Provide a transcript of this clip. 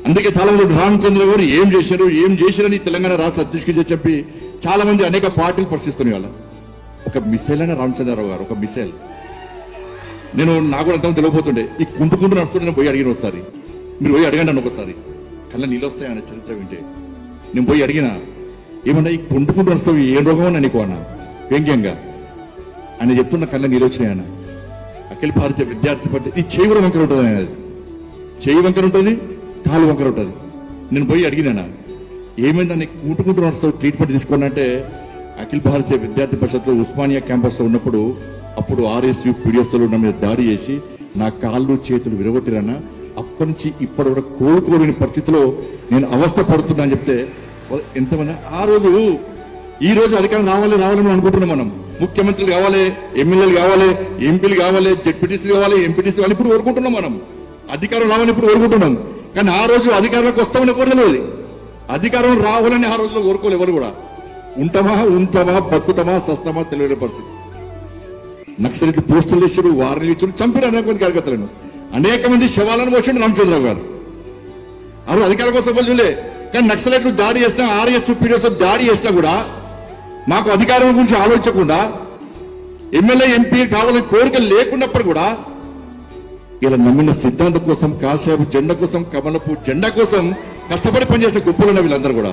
అందుకే చాలా మంది రామచంద్ర గారు ఏం చేశారని తెలంగాణ రాష్ట్ర అధ్యక్షుడిగా చెప్పి చాలా మంది అనేక పార్టీలు ప్రశ్నిస్తున్నాయి. వాళ్ళ ఒక మిసైల్ అయినా రామచంద్రరావు గారు, ఒక మిసైల్. నేను నాకు కూడా అంతా తెలియపోతుండే, ఈ కుంటుకుంటూ నడుస్తుంటే నేను పోయి అడిగిన ఒకసారి, మీరు పోయి అడగండి అన్న ఒకసారి, కళ్ళ నీళ్ళు వస్తాయి ఆయన చరిత్ర వింటే. నేను పోయి అడిగిన, ఏమన్నా ఈ కుంటుకుంటూ నడుస్తావు ఏం రోగం అన్నా నీకు అన్న వ్యంగ్యంగా. ఆయన చెప్తున్న కళ్ళ నీళ్ళు వచ్చినాయి. ఆయన అఖిల భారతీయ విద్యార్థి పరిషత్, ఈ చేయి కూడా వంకర ఉంటుంది, ఆయన చేయి వంకర ఉంటుంది, కాలు వంకర ఉంటుంది. నేను పోయి అడిగినా, ఏమైందా నీకు కుంటుకుంటూ నడుస్తావు, ట్రీట్మెంట్ తీసుకోనంటే, అఖిల భారతీయ విద్యార్థి పరిషత్లో ఉస్మానియా క్యాంపస్ లో ఉన్నప్పుడు అప్పుడు ఆర్ఎస్యు పీడిఎస్లో నా మీద దాడి చేసి నా కాళ్ళు చేతులు విరగొట్టిరన్నా. అప్పటి నుంచి ఇప్పటి వరకు కోలుకోలేని పరిస్థితిలో నేను అవస్థ పడుతున్నా అని చెప్తే ఎంతమంది ఈ రోజు అధికారం రావాలని అనుకుంటున్నాం. మనం ముఖ్యమంత్రులు కావాలి, ఎమ్మెల్యేలు కావాలి, ఎంపీలు కావాలి, జెడ్పీటీసీ కావాలి, ఎంపీటీసీ కావాలి, ఇప్పుడు కోరుకుంటున్నాం. మనం అధికారం రావాలని ఇప్పుడు కోరుకుంటున్నాం. కానీ ఆ రోజు అధికారంలోకి వస్తామని ఎవరు తెలియదు. అధికారం రావాలని ఆ రోజులో కోరుకోలేదు ఎవరు కూడా. ఉంటామా బతుకుతామా సస్తామా తెలియని పరిస్థితి. నక్సలైట్లు పోస్టులు ఇచ్చారు, వారిని ఇచ్చారు, చంపారు అనేక మంది కార్యకర్తలను, అనేక మంది శవాలను పోషండి రామచంద్రరావు గారు. ఆ అధికారం కోసం చూడలే. కానీ నక్సలైట్లు దాడి చేసినా, ఆర్ఎస్ పీడిఎస్ దాడి చేసినా కూడా మాకు అధికారం గురించి ఆలోచించకుండా, ఎమ్మెల్యే ఎంపీ కావాలని కోరిక లేకున్నప్పుడు కూడా ఇలా నమ్మిన సిద్ధాంతం కోసం, కాషాయపు జెండా కోసం, కమలపు జెండా కోసం కష్టపడి పనిచేసిన గొప్పలు వీళ్ళందరూ కూడా.